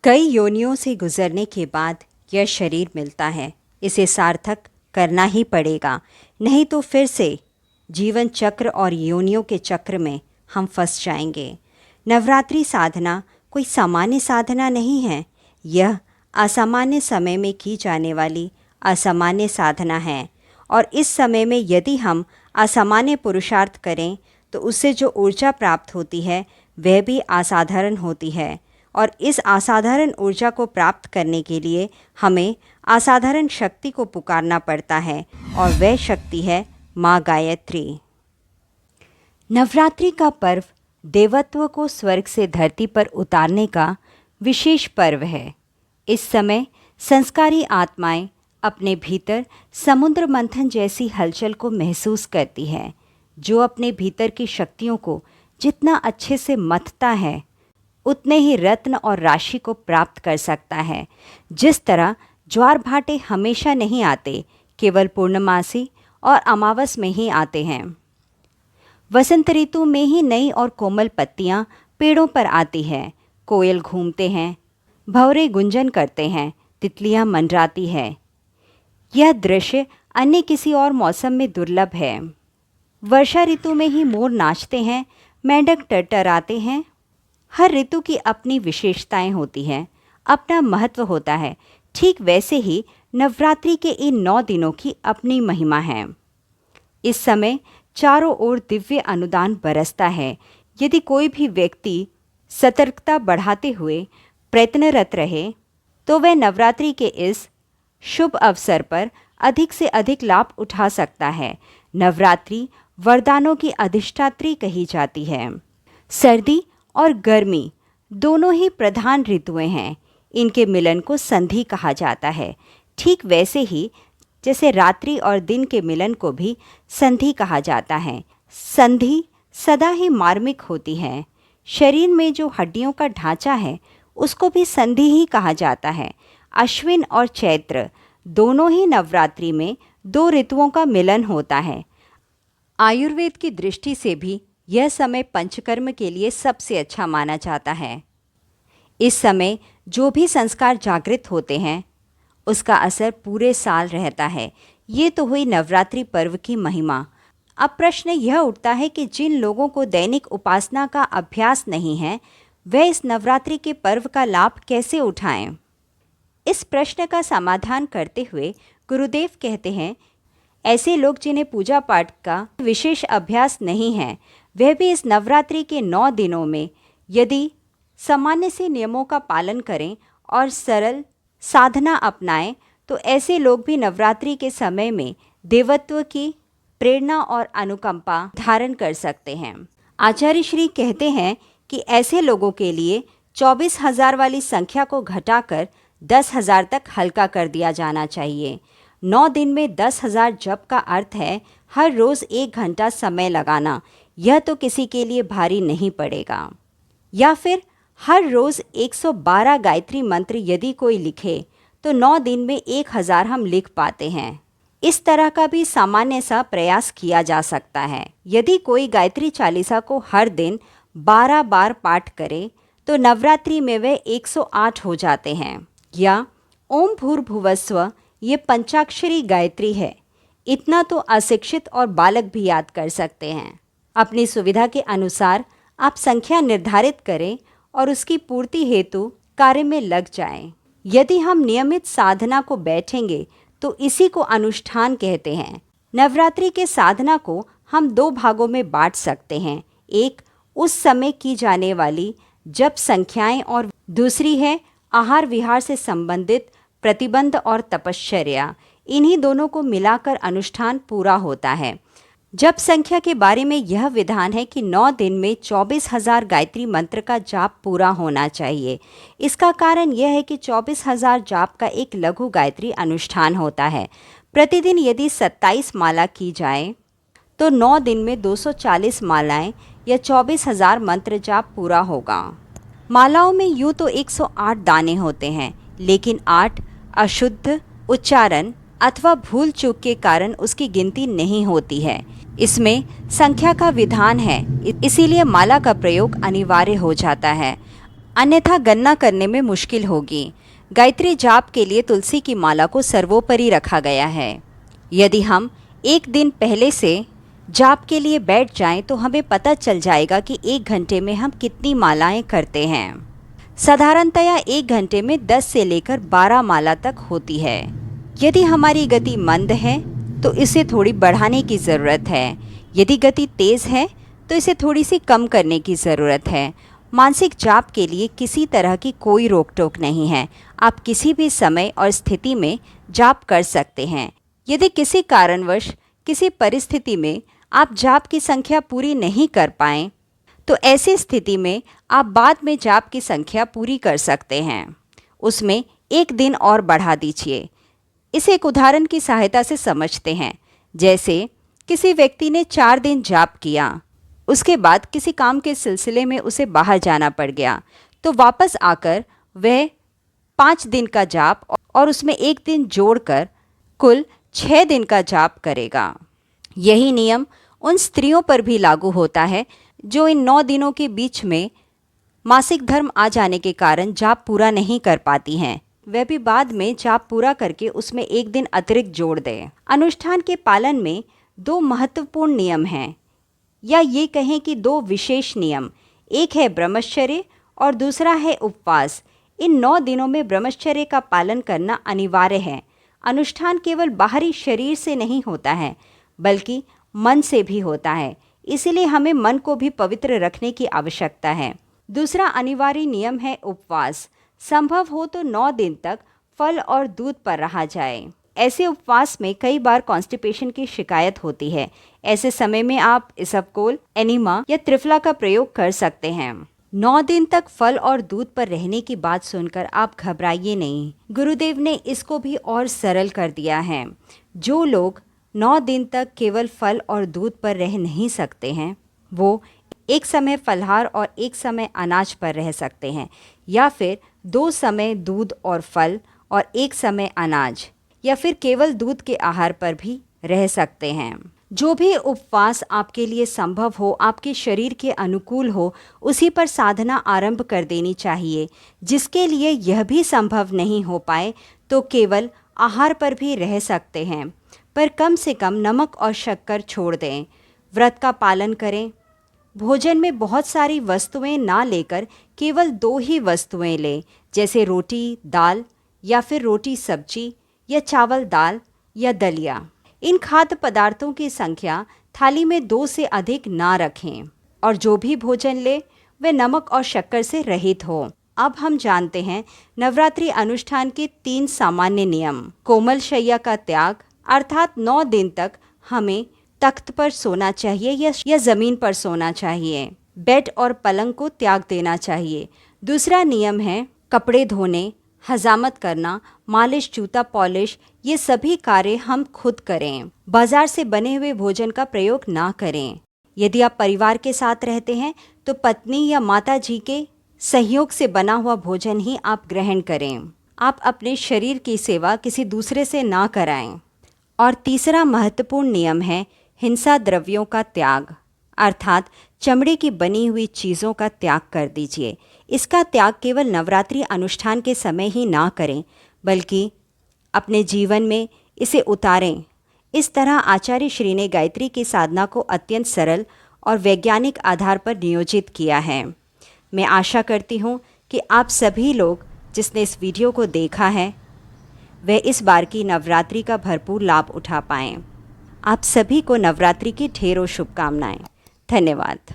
कई योनियों से गुजरने के बाद यह शरीर मिलता है। इसे सार्थक करना ही पड़ेगा, नहीं तो फिर से जीवन चक्र और योनियों के चक्र में हम फंस जाएंगे। नवरात्रि साधना कोई सामान्य साधना नहीं है। यह असामान्य समय में की जाने वाली असामान्य साधना है, और इस समय में यदि हम असामान्य पुरुषार्थ करें तो उससे जो ऊर्जा प्राप्त होती है वह भी असाधारण होती है। और इस असाधारण ऊर्जा को प्राप्त करने के लिए हमें असाधारण शक्ति को पुकारना पड़ता है, और वह शक्ति है माँ गायत्री। नवरात्रि का पर्व देवत्व को स्वर्ग से धरती पर उतारने का विशेष पर्व है। इस समय संस्कारी आत्माएं अपने भीतर समुद्र मंथन जैसी हलचल को महसूस करती है। जो अपने भीतर की शक्तियों को जितना अच्छे से मथता है उतने ही रत्न और राशि को प्राप्त कर सकता है। जिस तरह ज्वार भाटे हमेशा नहीं आते, केवल पूर्णमासी और अमावस में ही आते हैं। वसंत ऋतु में ही नई और कोमल पत्तियां पेड़ों पर आती हैं, कोयल घूमते हैं, भंवरे गुंजन करते हैं, तितलियां मंडराती है। यह दृश्य अन्य किसी और मौसम में दुर्लभ है। वर्षा ऋतु में ही मोर नाचते हैं, मेंढक टरटराते हैं। हर ऋतु की अपनी विशेषताएं होती हैं, अपना महत्व होता है। ठीक वैसे ही नवरात्रि के इन 9 दिनों की अपनी महिमा है। इस समय चारों ओर दिव्य अनुदान बरसता है। यदि कोई भी व्यक्ति सतर्कता बढ़ाते हुए प्रयत्नरत रहे तो वह नवरात्रि के इस शुभ अवसर पर अधिक से अधिक लाभ उठा सकता है। नवरात्रि वरदानों की अधिष्ठात्री कही जाती है। सर्दी और गर्मी दोनों ही प्रधान ऋतुएं हैं। इनके मिलन को संधि कहा जाता है। ठीक वैसे ही जैसे रात्रि और दिन के मिलन को भी संधि कहा जाता है। संधि सदा ही मार्मिक होती है। शरीर में जो हड्डियों का ढांचा है उसको भी संधि ही कहा जाता है। अश्विन और चैत्र दोनों ही नवरात्रि में 2 ऋतुओं का मिलन होता है। आयुर्वेद की दृष्टि से भी यह समय पंचकर्म के लिए सबसे अच्छा माना जाता है। इस समय जो भी संस्कार जागृत होते हैं उसका असर पूरे साल रहता है। ये तो हुई नवरात्रि पर्व की महिमा। अब प्रश्न यह उठता है कि जिन लोगों को दैनिक उपासना का अभ्यास नहीं है वह इस नवरात्रि के पर्व का लाभ कैसे उठाएं? इस प्रश्न का समाधान करते हुए गुरुदेव कहते हैं, ऐसे लोग जिन्हें पूजा पाठ का विशेष अभ्यास नहीं है वह भी इस नवरात्रि के 9 दिनों में यदि सामान्य से नियमों का पालन करें और सरल साधना अपनाएं तो ऐसे लोग भी नवरात्रि के समय में देवत्व की प्रेरणा और अनुकंपा धारण कर सकते हैं। आचार्य श्री कहते हैं कि ऐसे लोगों के लिए 24,000 वाली संख्या को घटाकर 10,000 तक हल्का कर दिया जाना चाहिए। 9 दिन में 10,000 जप का अर्थ है हर रोज़ 1 घंटा समय लगाना। यह तो किसी के लिए भारी नहीं पड़ेगा। या फिर हर रोज़ 112 गायत्री मंत्र यदि कोई लिखे तो 9 दिन में 1,000 हम लिख पाते हैं। इस तरह का भी सामान्य सा प्रयास किया जा सकता है। यदि कोई गायत्री चालीसा को हर दिन 12 बार पाठ करे तो नवरात्रि में वे 108 हो जाते हैं। या ओम भूर्भुवस्व ये पंचाक्षरी गायत्री है। इतना तो अशिक्षित और बालक भी याद कर सकते हैं। अपनी सुविधा के अनुसार आप संख्या निर्धारित करें और उसकी पूर्ति हेतु कार्य में लग जाएं। यदि हम नियमित साधना को बैठेंगे तो इसी को अनुष्ठान कहते हैं। नवरात्रि के साधना को हम 2 भागों में बांट सकते हैं। एक उस समय की जाने वाली जप संख्याएं और दूसरी है आहार विहार से संबंधित प्रतिबंध और तपश्चर्या। इन्हीं दोनों को मिलाकर अनुष्ठान पूरा होता है। जप संख्या के बारे में यह विधान है कि 9 दिन में 24,000 गायत्री मंत्र का जाप पूरा होना चाहिए। इसका कारण यह है कि 24,000 जाप का एक लघु गायत्री अनुष्ठान होता है। प्रतिदिन यदि 27 माला की जाए तो 9 दिन में 240 मालाएं या 24,000 मंत्र जाप पूरा होगा। मालाओं में यूँ तो 108 दाने होते हैं, लेकिन 8 अशुद्ध उच्चारण अथवा भूल चूक के कारण उसकी गिनती नहीं होती है। इसमें संख्या का विधान है, इसीलिए माला का प्रयोग अनिवार्य हो जाता है। अन्यथा गणना करने में मुश्किल होगी। गायत्री जाप के लिए तुलसी की माला को सर्वोपरि रखा गया है। यदि हम एक दिन पहले से जाप के लिए बैठ जाएं तो हमें पता चल जाएगा कि 1 घंटे में हम कितनी मालाएं करते हैं। साधारणतया 1 घंटे में 10 से लेकर 12 माला तक होती है। यदि हमारी गति मंद है तो इसे थोड़ी बढ़ाने की ज़रूरत है। यदि गति तेज़ है तो इसे थोड़ी सी कम करने की ज़रूरत है। मानसिक जाप के लिए किसी तरह की कोई रोक टोक नहीं है। आप किसी भी समय और स्थिति में जाप कर सकते हैं। यदि किसी कारणवश किसी परिस्थिति में आप जाप की संख्या पूरी नहीं कर पाएँ तो ऐसी स्थिति में आप बाद में जाप की संख्या पूरी कर सकते हैं। उसमें 1 दिन और बढ़ा दीजिए। इसे एक उदाहरण की सहायता से समझते हैं। जैसे किसी व्यक्ति ने 4 दिन जाप किया, उसके बाद किसी काम के सिलसिले में उसे बाहर जाना पड़ गया, तो वापस आकर वह 5 दिन का जाप और उसमें 1 दिन जोड़कर कुल 6 दिन का जाप करेगा। यही नियम उन स्त्रियों पर भी लागू होता है जो इन 9 दिनों के बीच में मासिक धर्म आ जाने के कारण जाप पूरा नहीं कर पाती हैं। वह भी बाद में जाप पूरा करके उसमें 1 दिन अतिरिक्त जोड़ दें। अनुष्ठान के पालन में 2 महत्वपूर्ण नियम हैं, या ये कहें कि 2 विशेष नियम। एक है ब्रह्मचर्य और दूसरा है उपवास। इन 9 दिनों में ब्रह्मचर्य का पालन करना अनिवार्य है। अनुष्ठान केवल बाहरी शरीर से नहीं होता है बल्कि मन से भी होता है, इसलिए हमें मन को भी पवित्र रखने की आवश्यकता है। दूसरा अनिवार्य नियम है उपवास। संभव हो तो 9 दिन तक फल और दूध पर रहा जाए। ऐसे उपवास में कई बार कॉन्स्टिपेशन की शिकायत होती है। ऐसे समय में आप इसबगोल, एनिमा या त्रिफला का प्रयोग कर सकते हैं। 9 दिन तक फल और दूध पर रहने की बात सुनकर आप घबराइए नहीं। गुरुदेव ने इसको भी और सरल कर दिया है। जो लोग 9 दिन तक केवल फल और दूध पर रह नहीं सकते हैं, वो एक समय फलहार और एक समय अनाज पर रह सकते हैं, या फिर 2 समय दूध और फल और एक समय अनाज, या फिर केवल दूध के आहार पर भी रह सकते हैं। जो भी उपवास आपके लिए संभव हो, आपके शरीर के अनुकूल हो, उसी पर साधना आरंभ कर देनी चाहिए। जिसके लिए यह भी संभव नहीं हो पाए तो केवल आहार पर भी रह सकते हैं, पर कम से कम नमक और शक्कर छोड़ दें। व्रत का पालन करें। भोजन में बहुत सारी वस्तुएं ना लेकर केवल 2 ही वस्तुएं लें, जैसे रोटी दाल, या फिर रोटी सब्जी, या चावल दाल, या दलिया। इन खाद्य पदार्थों की संख्या थाली में 2 से अधिक ना रखें, और जो भी भोजन ले वह नमक और शक्कर से रहित हो। अब हम जानते हैं नवरात्रि अनुष्ठान के 3 सामान्य नियम। कोमल शैया का त्याग, अर्थात 9 दिन तक हमें तख्त पर सोना चाहिए या ज़मीन पर सोना चाहिए। बेड और पलंग को त्याग देना चाहिए। दूसरा नियम है कपड़े धोने, हजामत करना, मालिश, जूता पॉलिश, ये सभी कार्य हम खुद करें। बाजार से बने हुए भोजन का प्रयोग ना करें। यदि आप परिवार के साथ रहते हैं तो पत्नी या माता जी के सहयोग से बना हुआ भोजन ही आप ग्रहण करें। आप अपने शरीर की सेवा किसी दूसरे से ना कराएं। और तीसरा महत्वपूर्ण नियम है हिंसा द्रव्यों का त्याग, अर्थात चमड़े की बनी हुई चीज़ों का त्याग कर दीजिए। इसका त्याग केवल नवरात्रि अनुष्ठान के समय ही ना करें, बल्कि अपने जीवन में इसे उतारें। इस तरह आचार्य श्री ने गायत्री की साधना को अत्यंत सरल और वैज्ञानिक आधार पर नियोजित किया है। मैं आशा करती हूँ कि आप सभी लोग जिसने इस वीडियो को देखा है वह इस बार की नवरात्रि का भरपूर लाभ उठा पाएँ। आप सभी को नवरात्रि की ढेरों शुभकामनाएं। धन्यवाद।